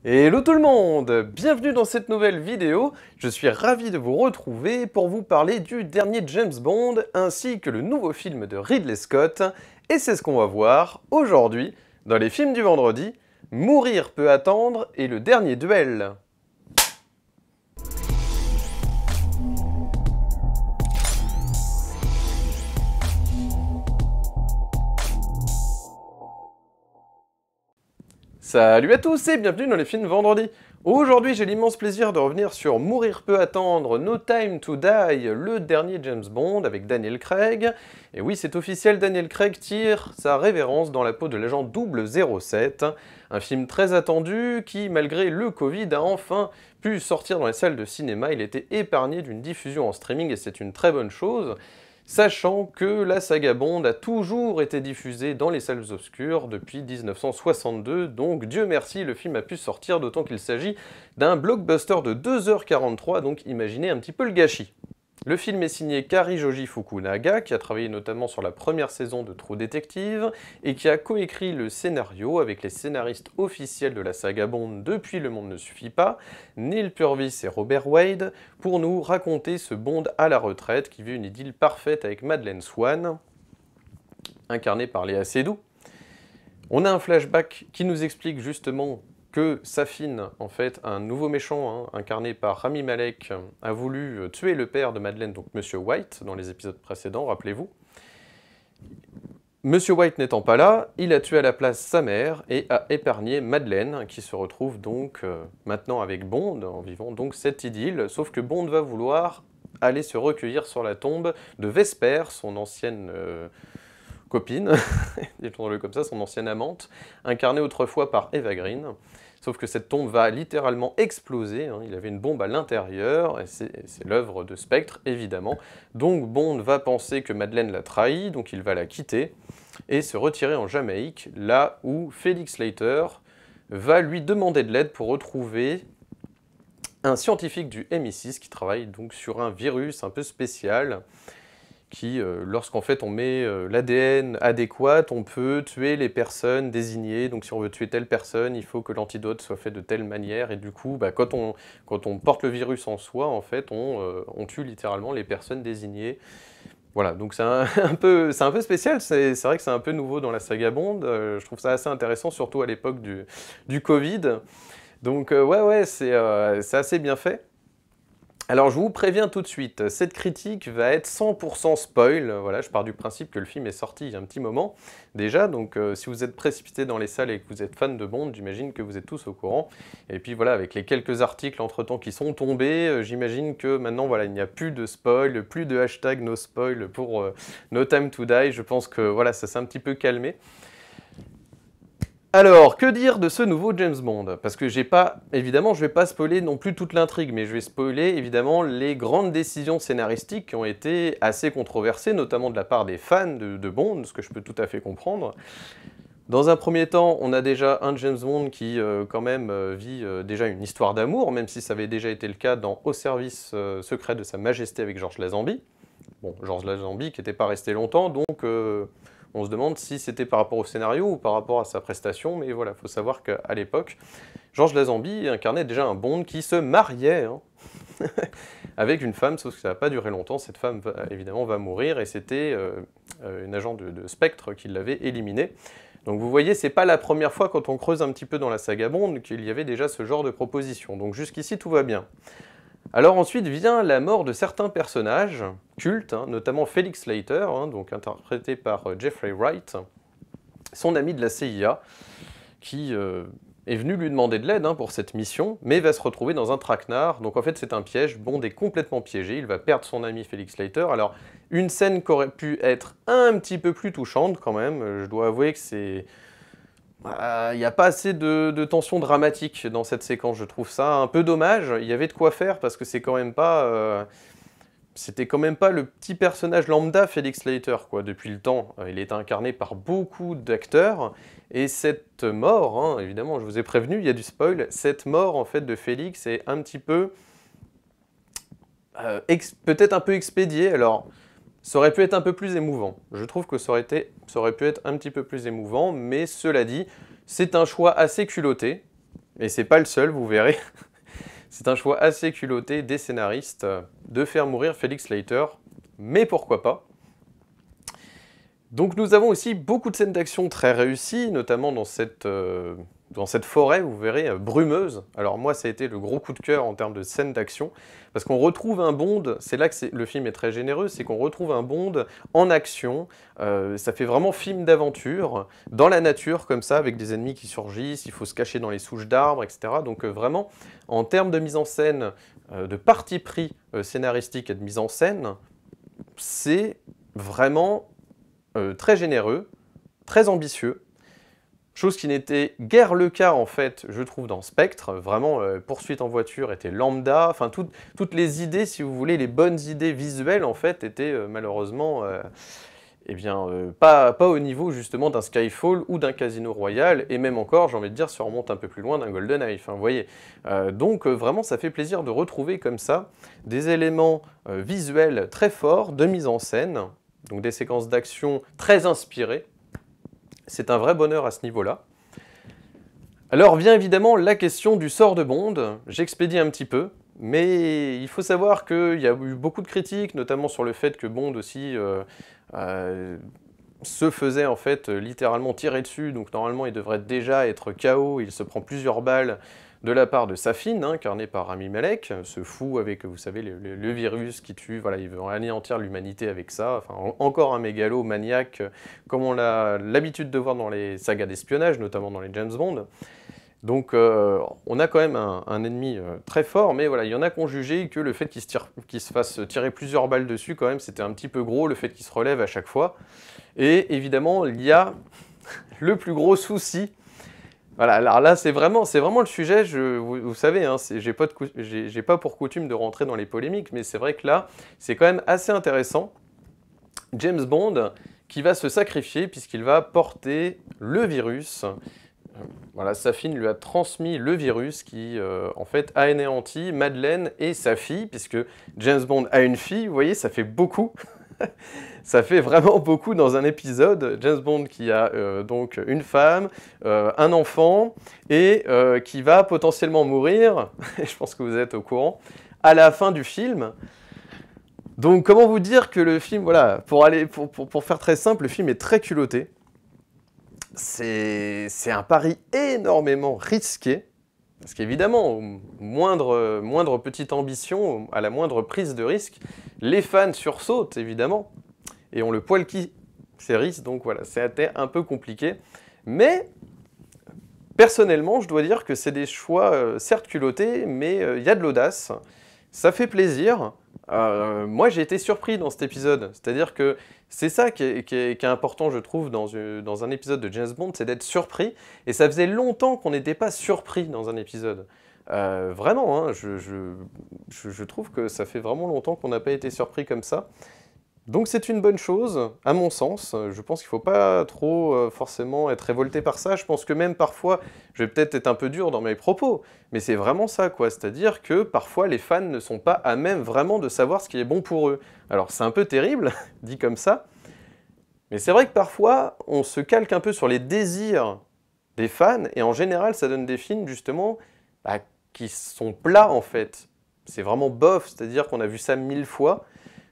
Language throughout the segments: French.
Hello tout le monde! Bienvenue dans cette nouvelle vidéo. Je suis ravi de vous retrouver pour vous parler du dernier James Bond ainsi que le nouveau film de Ridley Scott. Et c'est ce qu'on va voir aujourd'hui dans les films du vendredi, Mourir peut attendre et Le Dernier Duel. Salut à tous et bienvenue dans les films vendredi. Aujourd'hui, j'ai l'immense plaisir de revenir sur Mourir peut attendre, No Time to Die, le dernier James Bond avec Daniel Craig. Et oui, c'est officiel, Daniel Craig tire sa révérence dans la peau de l'agent 007, un film très attendu qui, malgré le Covid, a enfin pu sortir dans les salles de cinéma. Il était épargné d'une diffusion en streaming et c'est une très bonne chose. Sachant que la saga Bond a toujours été diffusée dans les salles obscures depuis 1962, donc Dieu merci, le film a pu sortir, d'autant qu'il s'agit d'un blockbuster de 2h43, donc imaginez un petit peu le gâchis. Le film est signé Kari-Joji Fukunaga, qui a travaillé notamment sur la première saison de True Detective, et qui a coécrit le scénario avec les scénaristes officiels de la saga Bond depuis Le Monde ne suffit pas, Neil Purvis et Robert Wade, pour nous raconter ce Bond à la retraite qui vit une idylle parfaite avec Madeleine Swann, incarnée par Léa Seydoux. On a un flashback qui nous explique justement que Safin, en fait, un nouveau méchant, incarné par Rami Malek, a voulu tuer le père de Madeleine, donc Monsieur White, dans les épisodes précédents, rappelez-vous. Monsieur White n'étant pas là, il a tué à la place sa mère et a épargné Madeleine, qui se retrouve donc maintenant avec Bond, en vivant donc cette idylle, sauf que Bond va vouloir aller se recueillir sur la tombe de Vesper, son ancienne copine, disons-le comme ça, son ancienne amante, incarnée autrefois par Eva Green. Sauf que cette tombe va littéralement exploser, il avait une bombe à l'intérieur, et c'est l'œuvre de Spectre, évidemment. Donc Bond va penser que Madeleine l'a trahi, donc il va la quitter, et se retirer en Jamaïque, là où Felix Leiter va lui demander de l'aide pour retrouver un scientifique du MI6 qui travaille donc sur un virus un peu spécial, qui, lorsqu'en fait on met l'ADN adéquat, on peut tuer les personnes désignées. Donc si on veut tuer telle personne, il faut que l'antidote soit fait de telle manière. Et du coup, quand on porte le virus en soi, en fait, on tue littéralement les personnes désignées. Voilà, donc c'est un peu spécial, c'est vrai que c'est un peu nouveau dans la saga Bond. Je trouve ça assez intéressant, surtout à l'époque du Covid. Donc ouais, c'est assez bien fait. Alors je vous préviens tout de suite, cette critique va être 100% spoil, voilà, je pars du principe que le film est sorti il y a un petit moment déjà, donc si vous êtes précipité dans les salles et que vous êtes fan de Bond, j'imagine que vous êtes tous au courant. Et puis voilà, avec les quelques articles entre-temps qui sont tombés, j'imagine que maintenant voilà, il n'y a plus de spoil, plus de hashtag no spoil pour No Time to Die, je pense que voilà, ça s'est un petit peu calmé. Alors, que dire de ce nouveau James Bond? Parce que évidemment, je vais pas spoiler non plus toute l'intrigue, mais je vais spoiler évidemment les grandes décisions scénaristiques qui ont été assez controversées, notamment de la part des fans de Bond, ce que je peux tout à fait comprendre. Dans un premier temps, on a déjà un James Bond qui, quand même, vit déjà une histoire d'amour, même si ça avait déjà été le cas dans Au service secret de Sa Majesté avec Georges Lazenby. Bon, Georges Lazenby qui n'était pas resté longtemps, donc on se demande si c'était par rapport au scénario ou par rapport à sa prestation, mais voilà, il faut savoir qu'à l'époque, Georges Lazenby incarnait déjà un Bond qui se mariait avec une femme, sauf que ça n'a pas duré longtemps, cette femme évidemment va mourir, et c'était une agent de Spectre qui l'avait éliminée. Donc vous voyez, c'est pas la première fois quand on creuse un petit peu dans la saga Bond qu'il y avait déjà ce genre de proposition, donc jusqu'ici tout va bien. Alors ensuite vient la mort de certains personnages cultes, notamment Felix Leiter, donc interprété par Jeffrey Wright, son ami de la CIA, qui est venu lui demander de l'aide pour cette mission, mais va se retrouver dans un traquenard. Donc en fait c'est un piège, Bond est complètement piégé, il va perdre son ami Felix Leiter. Alors une scène qui aurait pu être un petit peu plus touchante quand même, je dois avouer que c'est... Il n'y a pas assez de tension dramatique dans cette séquence, je trouve ça un peu dommage. Il y avait de quoi faire parce que c'est quand même pas... C'était quand même pas le petit personnage lambda Felix Leiter, quoi, depuis le temps. Il est incarné par beaucoup d'acteurs, et cette mort, évidemment, je vous ai prévenu, il y a du spoil, cette mort, en fait, de Félix est un petit peu... peut-être un peu expédiée, alors... Ça aurait pu être un peu plus émouvant. Je trouve que ça aurait pu être un petit peu plus émouvant, mais cela dit, c'est un choix assez culotté. Et c'est pas le seul, vous verrez. C'est un choix assez culotté des scénaristes de faire mourir Felix Leiter, mais pourquoi pas. Donc nous avons aussi beaucoup de scènes d'action très réussies, notamment dans cette forêt, vous verrez, brumeuse. Alors moi, ça a été le gros coup de cœur en termes de scènes d'action, parce qu'on retrouve un Bond, c'est là que le film est très généreux, c'est qu'on retrouve un Bond en action, ça fait vraiment film d'aventure, dans la nature comme ça, avec des ennemis qui surgissent, il faut se cacher dans les souches d'arbres, etc. Donc vraiment, en termes de mise en scène, de parti pris scénaristique et de mise en scène, c'est vraiment très généreux, très ambitieux, chose qui n'était guère le cas en fait, je trouve, dans Spectre. Vraiment, poursuite en voiture était lambda, enfin toutes les idées, si vous voulez, les bonnes idées visuelles en fait, étaient malheureusement eh bien, pas au niveau justement d'un Skyfall ou d'un Casino Royale, et même encore, j'ai envie de dire, ça remonte un peu plus loin d'un GoldenEye, enfin, vous voyez. Donc vraiment, ça fait plaisir de retrouver comme ça des éléments visuels très forts, de mise en scène, donc des séquences d'action très inspirées. C'est un vrai bonheur à ce niveau-là. Alors vient évidemment la question du sort de Bond. J'expédie un petit peu, mais il faut savoir qu'il y a eu beaucoup de critiques, notamment sur le fait que Bond aussi se faisait en fait littéralement tirer dessus, donc normalement il devrait déjà être KO, il se prend plusieurs balles de la part de Safin, incarné par Rami Malek, ce fou avec, vous savez, le virus qui tue, voilà, il veut anéantir l'humanité avec ça, enfin, encore un mégalo maniaque, comme on a l'habitude de voir dans les sagas d'espionnage, notamment dans les James Bond. Donc on a quand même un ennemi très fort, mais voilà, il y en a qui ont jugé que le fait qu'il se fasse tirer plusieurs balles dessus, quand même, c'était un petit peu gros, le fait qu'il se relève à chaque fois. Et évidemment, il y a le plus gros souci. Voilà, alors là, c'est vraiment le sujet, vous savez, hein, j'ai pas pour coutume de rentrer dans les polémiques, mais c'est vrai que là, c'est quand même assez intéressant. James Bond qui va se sacrifier puisqu'il va porter le virus. Voilà, Safin lui a transmis le virus qui, en fait, a anéanti Madeleine et sa fille, puisque James Bond a une fille, vous voyez, ça fait beaucoup. Ça fait vraiment beaucoup dans un épisode. James Bond qui a donc une femme, un enfant, et qui va potentiellement mourir, je pense que vous êtes au courant, à la fin du film. Donc comment vous dire que le film, voilà, pour faire très simple, le film est très culotté. C'est un pari énormément risqué, parce qu'évidemment, moindre petite ambition, à la moindre prise de risque, les fans sursautent, évidemment, et ont le poil qui s'érisse, donc voilà, c'était un peu compliqué. Mais, personnellement, je dois dire que c'est des choix, certes culottés, mais il y a de l'audace, ça fait plaisir. Moi, j'ai été surpris dans cet épisode, c'est-à-dire que c'est ça qui est important, je trouve, dans un épisode de James Bond, c'est d'être surpris, et ça faisait longtemps qu'on n'était pas surpris dans un épisode. Vraiment, hein, je trouve que ça fait vraiment longtemps qu'on n'a pas été surpris comme ça. Donc c'est une bonne chose, à mon sens. Je pense qu'il ne faut pas trop forcément être révolté par ça. Je pense que même parfois, je vais peut-être être un peu dur dans mes propos, mais c'est vraiment ça, quoi. C'est-à-dire que parfois, les fans ne sont pas à même vraiment de savoir ce qui est bon pour eux. Alors c'est un peu terrible, dit comme ça, mais c'est vrai que parfois, on se calque un peu sur les désirs des fans, et en général, ça donne des films, justement, bah, qui sont plats, en fait. C'est vraiment bof, c'est-à-dire qu'on a vu ça 1000 fois.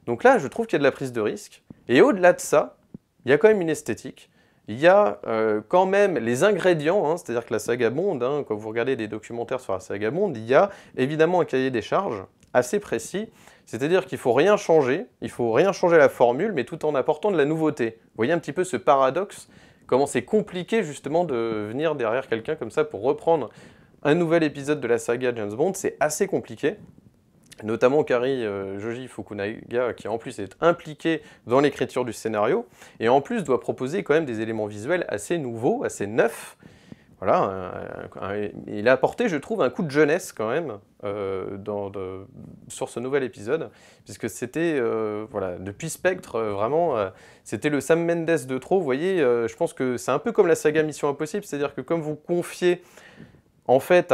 Donc là, je trouve qu'il y a de la prise de risque. Et au-delà de ça, il y a quand même une esthétique. Il y a quand même les ingrédients, hein, c'est-à-dire que la saga Bond, hein, quand vous regardez des documentaires sur la saga Bond, il y a évidemment un cahier des charges assez précis. C'est-à-dire qu'il ne faut rien changer, il ne faut rien changer à la formule, mais tout en apportant de la nouveauté. Vous voyez un petit peu ce paradoxe, comment c'est compliqué justement de venir derrière quelqu'un comme ça pour reprendre un nouvel épisode de la saga James Bond, c'est assez compliqué. Notamment Kari Joji Fukunaga, qui en plus est impliqué dans l'écriture du scénario, et en plus doit proposer quand même des éléments visuels assez nouveaux, assez neufs. Voilà, il a apporté, je trouve, un coup de jeunesse quand même sur ce nouvel épisode, puisque c'était, voilà, depuis Spectre, vraiment, c'était le Sam Mendes de trop. Vous voyez, je pense que c'est un peu comme la saga Mission Impossible, c'est-à-dire que comme vous confiez en fait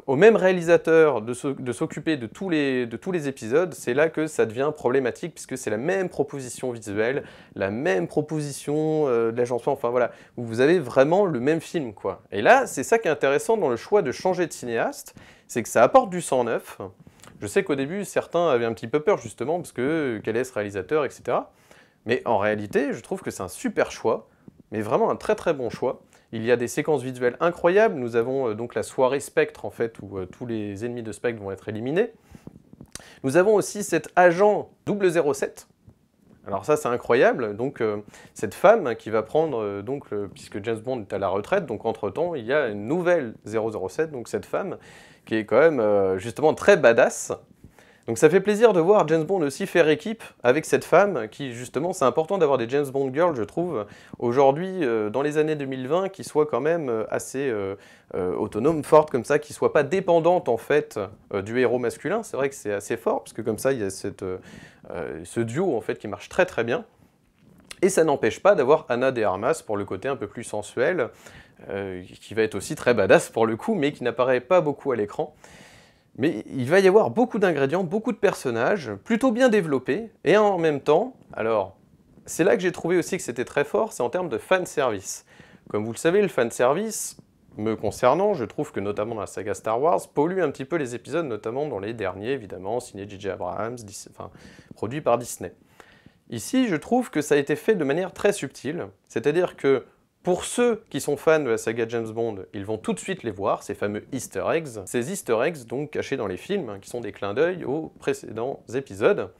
au même réalisateur de s'occuper de tous les épisodes, c'est là que ça devient problématique, puisque c'est la même proposition visuelle, la même proposition d'agencement, enfin voilà, où vous avez vraiment le même film, quoi. Et là, c'est ça qui est intéressant dans le choix de changer de cinéaste, c'est que ça apporte du sang neuf. Je sais qu'au début, certains avaient un petit peu peur, justement, parce que quel est ce réalisateur, etc. Mais en réalité, je trouve que c'est un super choix, mais vraiment un très très bon choix. Il y a des séquences visuelles incroyables. Nous avons donc la soirée Spectre, en fait, où tous les ennemis de Spectre vont être éliminés. Nous avons aussi cet agent 007. Alors ça, c'est incroyable. Donc cette femme qui va prendre, puisque James Bond est à la retraite, donc entre-temps, il y a une nouvelle 007, donc cette femme, qui est quand même justement très badass. Donc ça fait plaisir de voir James Bond aussi faire équipe avec cette femme qui, justement, c'est important d'avoir des James Bond girls, je trouve, aujourd'hui, dans les années 2020, qui soient quand même assez autonomes, fortes comme ça, qui ne soient pas dépendantes, en fait, du héros masculin. C'est vrai que c'est assez fort, parce que comme ça, il y a ce duo, en fait, qui marche très très bien. Et ça n'empêche pas d'avoir Ana de Armas pour le côté un peu plus sensuel, qui va être aussi très badass pour le coup, mais qui n'apparaît pas beaucoup à l'écran. Mais il va y avoir beaucoup d'ingrédients, beaucoup de personnages, plutôt bien développés, et en même temps, alors, c'est là que j'ai trouvé aussi que c'était très fort, c'est en termes de fanservice. Comme vous le savez, le fanservice, me concernant, je trouve que notamment dans la saga Star Wars, pollue un petit peu les épisodes, notamment dans les derniers, évidemment, signés J.J. Abrams, produits par Disney. Ici, je trouve que ça a été fait de manière très subtile, c'est-à-dire que pour ceux qui sont fans de la saga James Bond, ils vont tout de suite les voir, ces fameux easter eggs. Ces easter eggs, donc cachés dans les films, qui sont des clins d'œil aux précédents épisodes.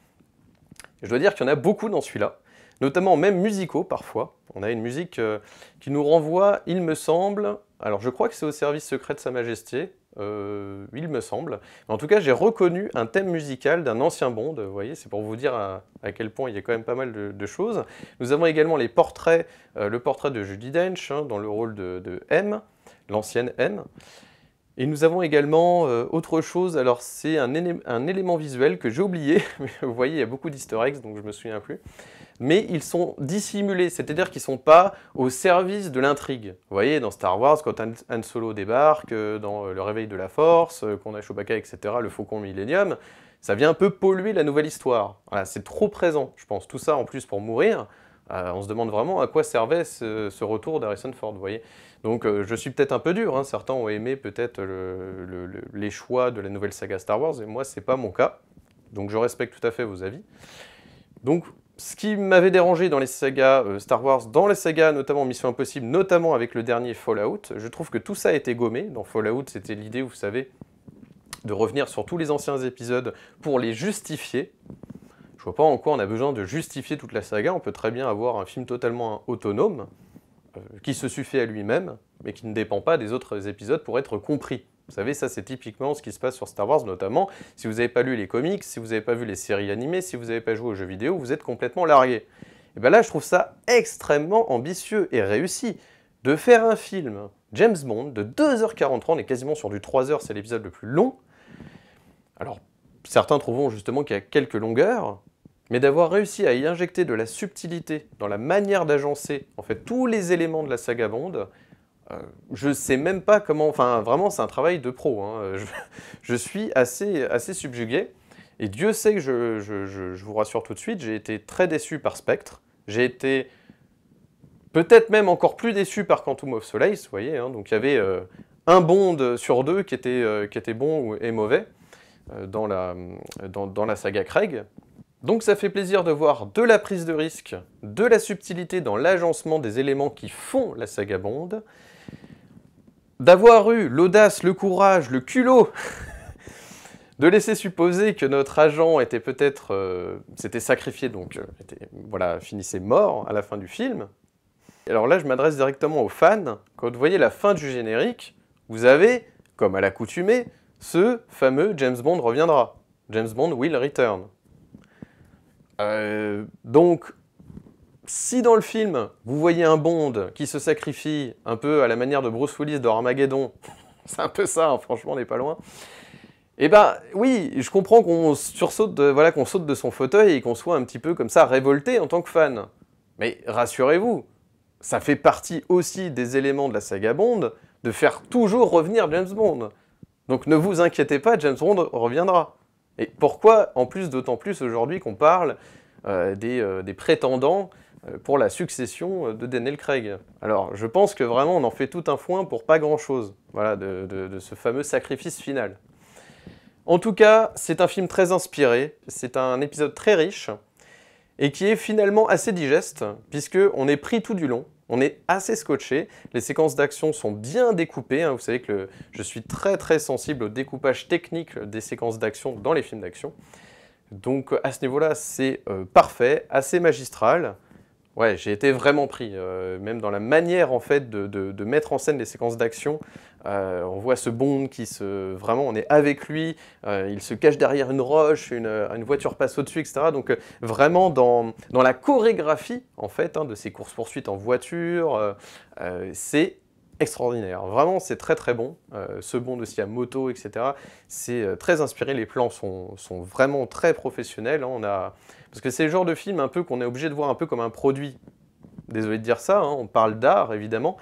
Je dois dire qu'il y en a beaucoup dans celui-là, notamment même musicaux parfois. On a une musique qui nous renvoie, il me semble, alors je crois que c'est au service secret de Sa Majesté, il me semble. Mais en tout cas, j'ai reconnu un thème musical d'un ancien Bond, vous voyez, c'est pour vous dire à quel point il y a quand même pas mal de choses. Nous avons également les portraits, le portrait de Judi Dench, dans le rôle de M, l'ancienne M. Et nous avons également autre chose, alors c'est un élément visuel que j'ai oublié, mais vous voyez, il y a beaucoup d'easter eggs, donc je me souviens plus. Mais ils sont dissimulés, c'est-à-dire qu'ils ne sont pas au service de l'intrigue. Vous voyez, dans Star Wars, quand Han Solo débarque, dans Le Réveil de la Force, qu'on a Chewbacca, etc., le Faucon Millennium, ça vient un peu polluer la nouvelle histoire. Voilà, c'est trop présent, je pense. Tout ça, en plus, pour mourir, on se demande vraiment à quoi servait ce retour d'Harrison Ford, vous voyez. Donc je suis peut-être un peu dur, hein. Certains ont aimé peut-être les choix de la nouvelle saga Star Wars, et moi, c'est pas mon cas. Donc je respecte tout à fait vos avis. Donc, ce qui m'avait dérangé dans les sagas Star Wars, dans les sagas notamment Mission Impossible, notamment avec le dernier Fallout, je trouve que tout ça a été gommé. Dans Fallout, c'était l'idée, vous savez, de revenir sur tous les anciens épisodes pour les justifier. Je vois pas en quoi on a besoin de justifier toute la saga, on peut très bien avoir un film totalement autonome, qui se suffit à lui-même, mais qui ne dépend pas des autres épisodes pour être compris. Vous savez, ça c'est typiquement ce qui se passe sur Star Wars, notamment si vous n'avez pas lu les comics, si vous n'avez pas vu les séries animées, si vous n'avez pas joué aux jeux vidéo, vous êtes complètement largué. Et bien là, je trouve ça extrêmement ambitieux et réussi de faire un film James Bond de 2h43, on est quasiment sur du 3h, c'est l'épisode le plus long. Alors, certains trouveront justement qu'il y a quelques longueurs, mais d'avoir réussi à y injecter de la subtilité dans la manière d'agencer en fait tous les éléments de la saga Bond, je sais même pas comment, enfin vraiment c'est un travail de pro, hein. Je suis assez subjugué, et Dieu sait que je vous rassure tout de suite, j'ai été très déçu par Spectre, j'ai été peut-être même encore plus déçu par Quantum of Solace, vous voyez, hein. Donc il y avait un Bond sur deux qui était bon et mauvais dans la saga Craig. Donc ça fait plaisir de voir de la prise de risque, de la subtilité dans l'agencement des éléments qui font la saga Bond, d'avoir eu l'audace, le courage, le culot de laisser supposer que notre agent était peut-être s'était sacrifié, donc voilà, finissait mort à la fin du film. Alors là, je m'adresse directement aux fans. Quand vous voyez la fin du générique, vous avez, comme à l'accoutumée, ce fameux James Bond reviendra. James Bond will return. Donc, si dans le film, vous voyez un Bond qui se sacrifie un peu à la manière de Bruce Willis dans Armageddon, c'est un peu ça, hein, franchement, on n'est pas loin. Eh ben, oui, je comprends qu'on sursaute, voilà, qu'on saute de son fauteuil et qu'on soit un petit peu comme ça révolté en tant que fan. Mais rassurez-vous, ça fait partie aussi des éléments de la saga Bond de faire toujours revenir James Bond. Donc ne vous inquiétez pas, James Bond reviendra. Et pourquoi, en plus, d'autant plus aujourd'hui qu'on parle des prétendants pour la succession de Daniel Craig. Alors, je pense que vraiment, on en fait tout un foin pour pas grand-chose, voilà, de ce fameux sacrifice final. En tout cas, c'est un film très inspiré, c'est un épisode très riche, et qui est finalement assez digeste, puisqu'on est pris tout du long, on est assez scotché, les séquences d'action sont bien découpées, hein, vous savez que je suis très très sensible au découpage technique des séquences d'action dans les films d'action. Donc à ce niveau-là, c'est parfait, assez magistral. Ouais, j'ai été vraiment pris, même dans la manière en fait de mettre en scène les séquences d'action. On voit ce Bond qui vraiment, on est avec lui, il se cache derrière une roche, une voiture passe au-dessus, etc. Donc vraiment dans la chorégraphie en fait de ces courses-poursuites en voiture, c'est extraordinaire. Vraiment, c'est très très bon. Ce Bond aussi à moto, etc. C'est très inspiré. Les plans sont vraiment très professionnels. Hein. Parce que c'est le genre de film un peu qu'on est obligé de voir un peu comme un produit. Désolé de dire ça, hein, on parle d'art évidemment,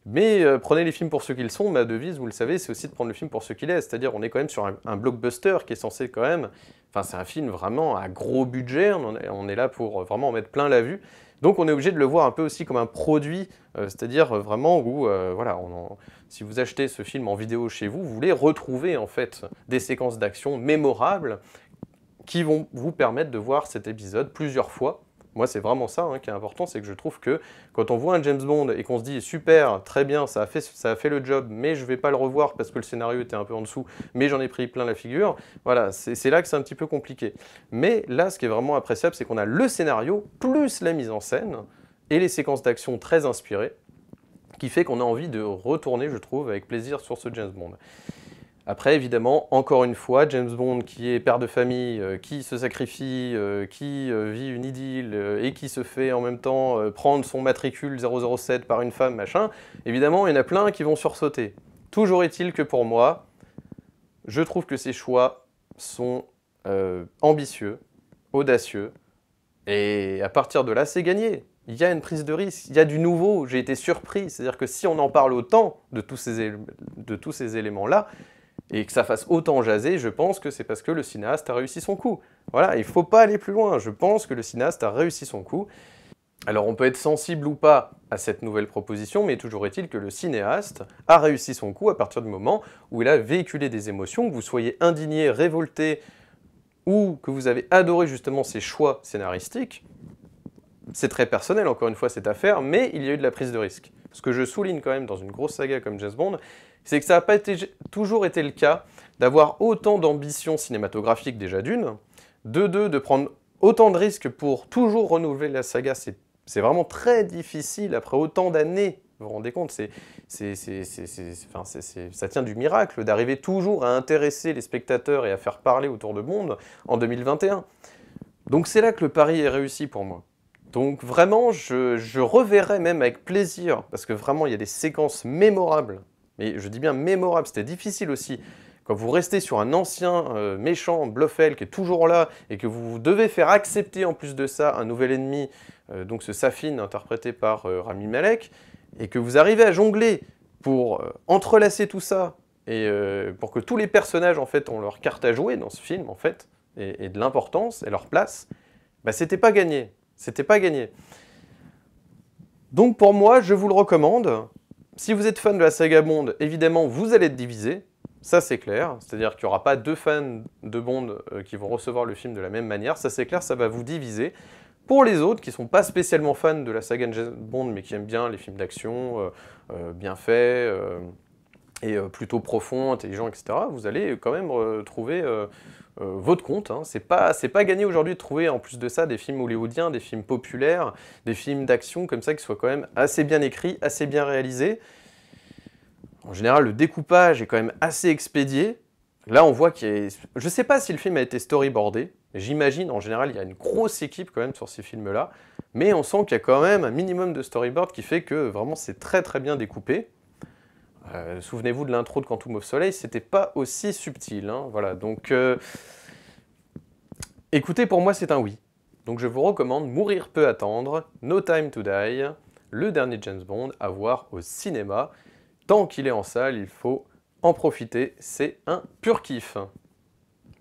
mais prenez les films pour ce qu'ils sont. Ma devise, vous le savez, c'est aussi de prendre le film pour ce qu'il est. C'est-à-dire on est quand même sur un blockbuster qui est censé quand même... Enfin c'est un film vraiment à gros budget, on est là pour vraiment en mettre plein la vue. Donc on est obligé de le voir un peu aussi comme un produit, c'est-à-dire vraiment où, voilà, si vous achetez ce film en vidéo chez vous, vous voulez retrouver en fait des séquences d'action mémorables qui vont vous permettre de voir cet épisode plusieurs fois. Moi, c'est vraiment ça qui est important, c'est que je trouve que quand on voit un James Bond et qu'on se dit « super, très bien, ça a fait le job, mais je ne vais pas le revoir parce que le scénario était un peu en dessous, mais j'en ai pris plein la figure », voilà, c'est là que c'est un petit peu compliqué. Mais là, ce qui est vraiment appréciable, c'est qu'on a le scénario, plus la mise en scène, et les séquences d'action très inspirées, qui fait qu'on a envie de retourner, je trouve, avec plaisir sur ce James Bond. Après, évidemment, encore une fois, James Bond qui est père de famille, qui se sacrifie, qui vit une idylle et qui se fait en même temps prendre son matricule 007 par une femme, machin, évidemment, il y en a plein qui vont sursauter. Toujours est-il que pour moi, je trouve que ces choix sont ambitieux, audacieux, et à partir de là, c'est gagné. Il y a une prise de risque, il y a du nouveau, j'ai été surpris. C'est-à-dire que si on en parle autant de tous ces éléments-là, et que ça fasse autant jaser, je pense que c'est parce que le cinéaste a réussi son coup. Voilà, il ne faut pas aller plus loin, je pense que le cinéaste a réussi son coup. Alors on peut être sensible ou pas à cette nouvelle proposition, mais toujours est-il que le cinéaste a réussi son coup à partir du moment où il a véhiculé des émotions, que vous soyez indigné, révolté, ou que vous avez adoré justement ses choix scénaristiques. C'est très personnel, encore une fois, cette affaire, mais il y a eu de la prise de risque. Ce que je souligne quand même dans une grosse saga comme James Bond, c'est que ça n'a pas toujours été le cas d'avoir autant d'ambition cinématographique déjà d'une, de deux, de prendre autant de risques pour toujours renouveler la saga, c'est vraiment très difficile après autant d'années, vous vous rendez compte, ça tient du miracle d'arriver toujours à intéresser les spectateurs et à faire parler autour de Bond en 2021. Donc c'est là que le pari est réussi pour moi. Donc vraiment, je reverrai même avec plaisir, parce que vraiment il y a des séquences mémorables, mais je dis bien mémorables, c'était difficile aussi, quand vous restez sur un ancien méchant, Blofeld, qui est toujours là, et que vous devez faire accepter en plus de ça un nouvel ennemi, donc ce Safin interprété par Rami Malek, et que vous arrivez à jongler pour entrelacer tout ça, et pour que tous les personnages en fait ont leur carte à jouer dans ce film en fait, et de l'importance, et leur place, bah c'était pas gagné. C'était pas gagné. Donc pour moi, je vous le recommande. Si vous êtes fan de la saga Bond, évidemment, vous allez être divisé. Ça, c'est clair. C'est-à-dire qu'il n'y aura pas deux fans de Bond qui vont recevoir le film de la même manière. Ça, c'est clair, ça va vous diviser. Pour les autres, qui ne sont pas spécialement fans de la saga Bond, mais qui aiment bien les films d'action, bien faits, et plutôt profonds, intelligents, etc., vous allez quand même trouver... votre compte, hein. C'est pas gagné aujourd'hui de trouver en plus de ça des films hollywoodiens, des films populaires, des films d'action comme ça qui soient quand même assez bien écrits, assez bien réalisés. En général, le découpage est quand même assez expédié. Là, on voit qu'il y a... Je sais pas si le film a été storyboardé, j'imagine, en général, il y a une grosse équipe quand même sur ces films-là, mais on sent qu'il y a quand même un minimum de storyboard qui fait que vraiment c'est très très bien découpé. Souvenez-vous de l'intro de Quantum of Solace, c'était pas aussi subtil, hein, voilà, donc écoutez, pour moi c'est un oui. Donc je vous recommande Mourir peut attendre, No Time to Die, le dernier James Bond à voir au cinéma, tant qu'il est en salle, il faut en profiter, c'est un pur kiff.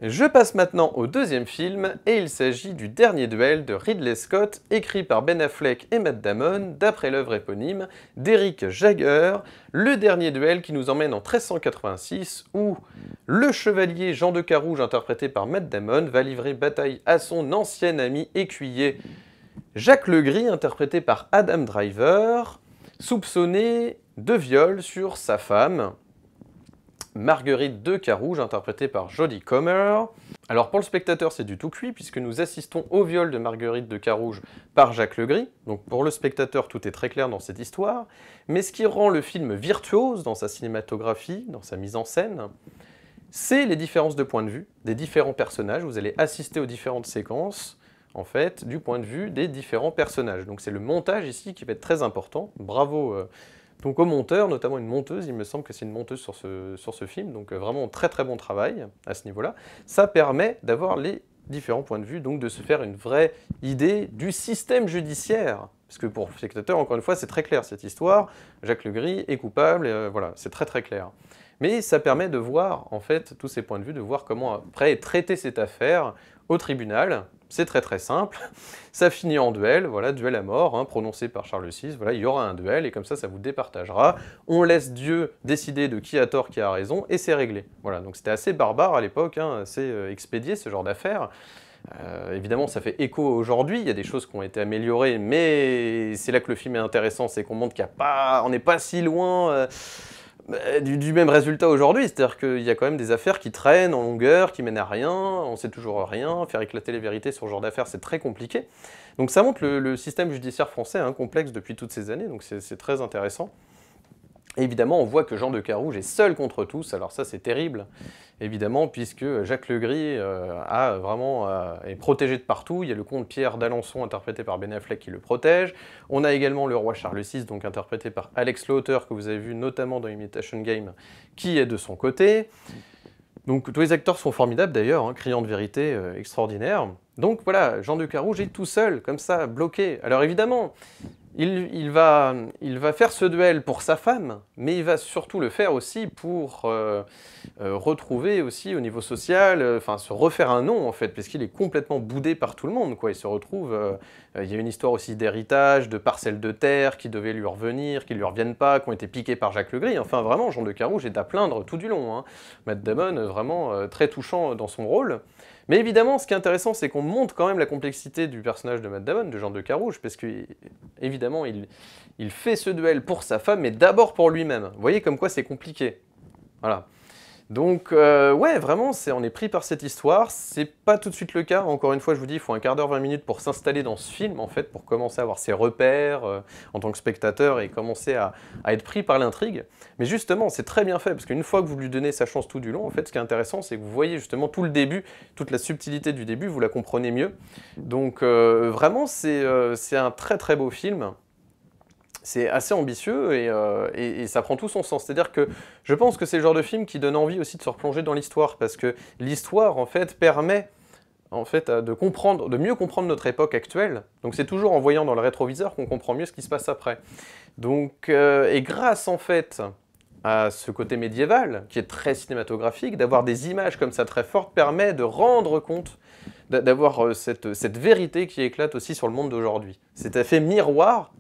Je passe maintenant au deuxième film, et il s'agit du Dernier duel de Ridley Scott, écrit par Ben Affleck et Matt Damon, d'après l'œuvre éponyme d'Eric Jagger, le dernier duel qui nous emmène en 1386, où le chevalier Jean de Carouge, interprété par Matt Damon, va livrer bataille à son ancien ami écuyer Jacques Legris, interprété par Adam Driver, soupçonné de viol sur sa femme, Marguerite de Carouge, interprétée par Jodie Comer. Alors pour le spectateur, c'est du tout cuit, puisque nous assistons au viol de Marguerite de Carouge par Jacques Legris. Donc pour le spectateur, tout est très clair dans cette histoire. Mais ce qui rend le film virtuose dans sa cinématographie, dans sa mise en scène, c'est les différences de point de vue des différents personnages. Vous allez assister aux différentes séquences, en fait, du point de vue des différents personnages. Donc c'est le montage ici qui va être très important. Bravo donc au monteur, notamment une monteuse, il me semble que c'est une monteuse sur ce film, donc vraiment très très bon travail à ce niveau-là. Ça permet d'avoir les différents points de vue, donc de se faire une vraie idée du système judiciaire. Parce que pour le spectateur, encore une fois, c'est très clair cette histoire, Jacques Legris est coupable, voilà, c'est très très clair. Mais ça permet de voir, en fait, tous ces points de vue, de voir comment après est traiter cette affaire au tribunal. C'est très très simple, ça finit en duel, voilà, duel à mort, hein, prononcé par Charles VI, voilà, il y aura un duel, et comme ça vous départagera, on laisse Dieu décider de qui a tort, qui a raison, et c'est réglé. Voilà, donc c'était assez barbare à l'époque, hein, assez expédié ce genre d'affaires. Évidemment, ça fait écho aujourd'hui, il y a des choses qui ont été améliorées, mais c'est là que le film est intéressant, c'est qu'on montre on n'est pas si loin du même résultat aujourd'hui, c'est-à-dire qu'il y a quand même des affaires qui traînent en longueur, qui mènent à rien, on sait toujours rien, faire éclater les vérités sur ce genre d'affaires, c'est très compliqué. Donc ça montre le système judiciaire français, hein, complexe depuis toutes ces années, donc c'est très intéressant. Et évidemment, on voit que Jean de Carouge est seul contre tous, alors ça c'est terrible, évidemment, puisque Jacques Legris est protégé de partout. Il y a le comte Pierre d'Alençon, interprété par Ben Affleck, qui le protège. On a également le roi Charles VI, donc interprété par Alex Lauter, que vous avez vu notamment dans Imitation Game, qui est de son côté. Donc tous les acteurs sont formidables d'ailleurs, hein, criant de vérité extraordinaire. Donc voilà, Jean de Carouge est tout seul, comme ça, bloqué. Alors évidemment, il va faire ce duel pour sa femme, mais il va surtout le faire aussi pour retrouver aussi au niveau social, se refaire un nom en fait, parce qu'il est complètement boudé par tout le monde, quoi. Il se retrouve, il y a une histoire aussi d'héritage, de parcelles de terre qui devaient lui revenir, qui ne lui reviennent pas, qui ont été piquées par Jacques Legris. Enfin vraiment, Jean de Carouge est à plaindre tout du long, hein. Matt Damon, vraiment très touchant dans son rôle. Mais évidemment, ce qui est intéressant, c'est qu'on montre quand même la complexité du personnage de Matt Damon, de Jean de Carouge, parce que, évidemment, il fait ce duel pour sa femme, mais d'abord pour lui-même. Vous voyez comme quoi c'est compliqué. Voilà. Donc, ouais, vraiment, on est pris par cette histoire. C'est pas tout de suite le cas. Encore une fois, je vous dis, il faut un quart d'heure, 20 minutes pour s'installer dans ce film, en fait, pour commencer à avoir ses repères en tant que spectateur et commencer à être pris par l'intrigue. Mais justement, c'est très bien fait, parce qu'une fois que vous lui donnez sa chance tout du long, en fait, ce qui est intéressant, c'est que vous voyez justement tout le début, toute la subtilité du début, vous la comprenez mieux. Donc, vraiment, c'est un très très beau film. C'est assez ambitieux et ça prend tout son sens. C'est-à-dire que je pense que c'est le genre de film qui donne envie aussi de se replonger dans l'histoire, parce que l'histoire, en fait, permet de mieux comprendre notre époque actuelle. Donc c'est toujours en voyant dans le rétroviseur qu'on comprend mieux ce qui se passe après. Donc, et grâce, en fait, à ce côté médiéval, qui est très cinématographique, d'avoir des images comme ça très fortes, permet de rendre compte, d'avoir cette vérité qui éclate aussi sur le monde d'aujourd'hui. Cet effet miroir,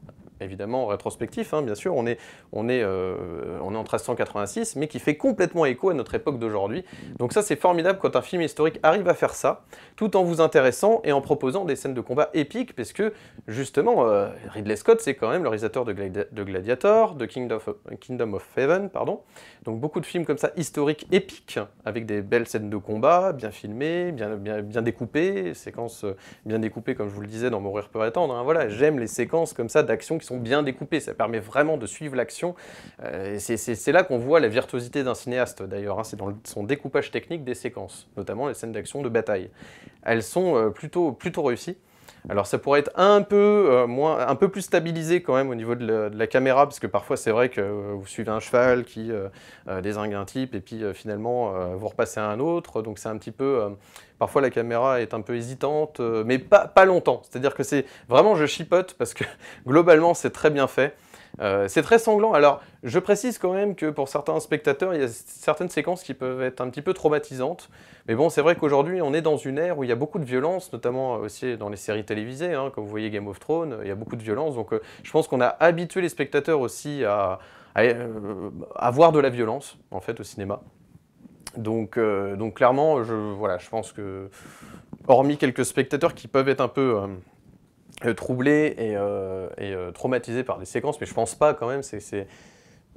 évidemment rétrospectif, hein, bien sûr, on est en 1386, mais qui fait complètement écho à notre époque d'aujourd'hui. Donc ça, c'est formidable quand un film historique arrive à faire ça, tout en vous intéressant et en proposant des scènes de combat épiques, parce que, justement, Ridley Scott, c'est quand même le réalisateur de Gladiator, de Kingdom of Heaven, pardon. Donc beaucoup de films comme ça, historiques, épiques, avec des belles scènes de combat, bien filmées, bien découpées, séquences bien découpées, comme je vous le disais dans Mourir peut attendre, hein. Voilà, j'aime les séquences comme ça d'action qui sont bien découpées, ça permet vraiment de suivre l'action. C'est là qu'on voit la virtuosité d'un cinéaste, d'ailleurs, hein. C'est dans son découpage technique des séquences, notamment les scènes d'action de bataille. Elles sont plutôt réussies. Alors ça pourrait être un peu plus stabilisé quand même au niveau de la caméra, parce que parfois c'est vrai que vous suivez un cheval qui dézingue un type, et puis finalement vous repassez à un autre, donc c'est un petit peu... parfois la caméra est un peu hésitante, mais pas longtemps. C'est-à-dire que c'est vraiment, je chipote, parce que globalement c'est très bien fait. C'est très sanglant. Alors, je précise quand même que pour certains spectateurs, il y a certaines séquences qui peuvent être un petit peu traumatisantes. Mais bon, c'est vrai qu'aujourd'hui, on est dans une ère où il y a beaucoup de violence, notamment aussi dans les séries télévisées, hein, comme vous voyez Game of Thrones, il y a beaucoup de violence. Donc, je pense qu'on a habitué les spectateurs aussi à voir de la violence, en fait, au cinéma. Donc clairement, voilà, je pense que, hormis quelques spectateurs qui peuvent être un peu troublés et traumatisés par des séquences, mais je pense pas quand même,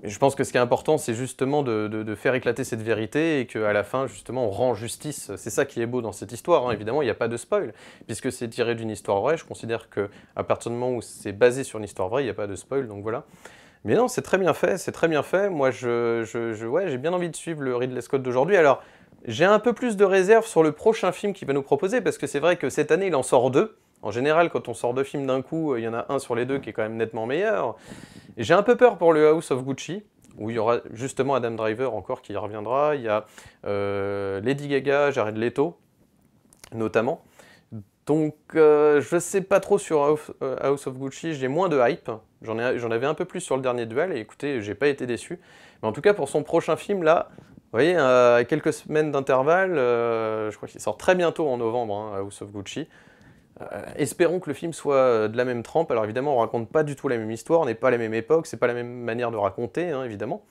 je pense que ce qui est important, c'est justement de faire éclater cette vérité et qu'à la fin, justement, on rend justice. C'est ça qui est beau dans cette histoire, hein. Évidemment, il n'y a pas de spoil, puisque c'est tiré d'une histoire vraie. Je considère qu'à partir du moment où c'est basé sur une histoire vraie, il n'y a pas de spoil, donc voilà. Mais non, c'est très bien fait, c'est très bien fait. Moi, ouais, j'ai bien envie de suivre le Ridley Scott d'aujourd'hui. Alors, j'ai un peu plus de réserve sur le prochain film qu'il va nous proposer, parce que c'est vrai que cette année, il en sort 2. En général, quand on sort 2 films d'un coup, il y en a un sur les 2 qui est quand même nettement meilleur. Et j'ai un peu peur pour le House of Gucci, où il y aura justement Adam Driver encore qui y reviendra. Il y a Lady Gaga, Jared Leto, notamment. Donc, je sais pas trop sur House of Gucci, j'ai moins de hype. J'en avais un peu plus sur le dernier duel, et écoutez, j'ai pas été déçu. Mais en tout cas, pour son prochain film, là, vous voyez, à quelques semaines d'intervalle, je crois qu'il sort très bientôt en novembre, hein, House of Gucci. Espérons que le film soit de la même trempe. Alors évidemment, on raconte pas du tout la même histoire, on n'est pas à la même époque, c'est pas la même manière de raconter, hein, évidemment.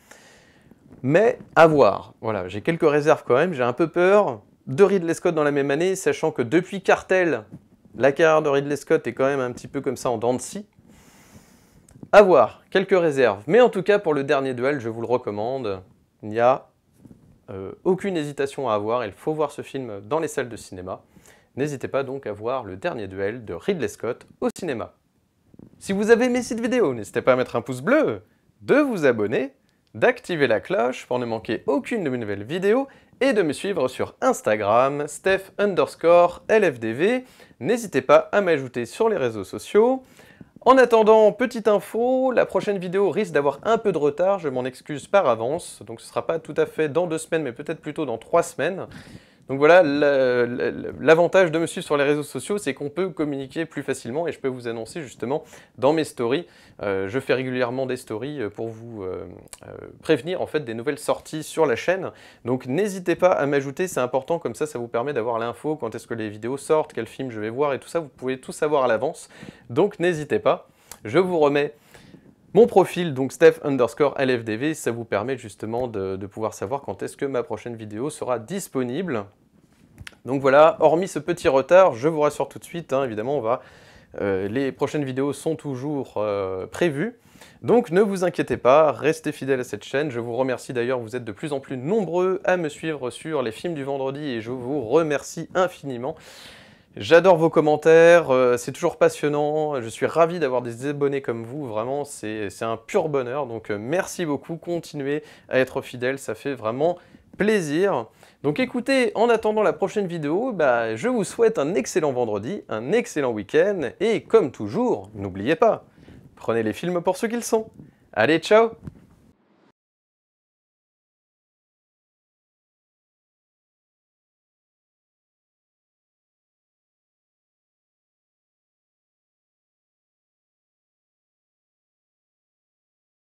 Mais à voir. Voilà, j'ai quelques réserves quand même, j'ai un peu peur de Ridley Scott dans la même année, sachant que depuis Cartel, la carrière de Ridley Scott est quand même un petit peu comme ça en dents de scie. À voir, quelques réserves. Mais en tout cas, pour le dernier duel, je vous le recommande. Il n'y a aucune hésitation à avoir, il faut voir ce film dans les salles de cinéma. N'hésitez pas donc à voir le dernier duel de Ridley Scott au cinéma. Si vous avez aimé cette vidéo, n'hésitez pas à mettre un pouce bleu, de vous abonner, d'activer la cloche pour ne manquer aucune de mes nouvelles vidéos et de me suivre sur Instagram, Steph_LFDV. N'hésitez pas à m'ajouter sur les réseaux sociaux. En attendant, petite info, la prochaine vidéo risque d'avoir un peu de retard, je m'en excuse par avance. Donc ce ne sera pas tout à fait dans 2 semaines, mais peut-être plutôt dans 3 semaines. Donc voilà, l'avantage de me suivre sur les réseaux sociaux, c'est qu'on peut communiquer plus facilement et je peux vous annoncer justement dans mes stories. Je fais régulièrement des stories pour vous prévenir en fait des nouvelles sorties sur la chaîne. Donc n'hésitez pas à m'ajouter, c'est important, comme ça vous permet d'avoir l'info, quand est-ce que les vidéos sortent, quel film je vais voir et tout ça, vous pouvez tout savoir à l'avance. Donc n'hésitez pas, je vous remets mon profil, donc Steph_LFDV, ça vous permet justement de pouvoir savoir quand est-ce que ma prochaine vidéo sera disponible. Donc voilà, hormis ce petit retard, je vous rassure tout de suite, hein, évidemment, les prochaines vidéos sont toujours prévues. Donc ne vous inquiétez pas, restez fidèles à cette chaîne. Je vous remercie d'ailleurs, vous êtes de plus en plus nombreux à me suivre sur les films du vendredi et je vous remercie infiniment. J'adore vos commentaires, c'est toujours passionnant, je suis ravi d'avoir des abonnés comme vous, vraiment c'est un pur bonheur, donc merci beaucoup, continuez à être fidèles, ça fait vraiment plaisir. Donc écoutez, en attendant la prochaine vidéo, je vous souhaite un excellent vendredi, un excellent week-end, et comme toujours, n'oubliez pas, prenez les films pour ce qu'ils sont. Allez, ciao!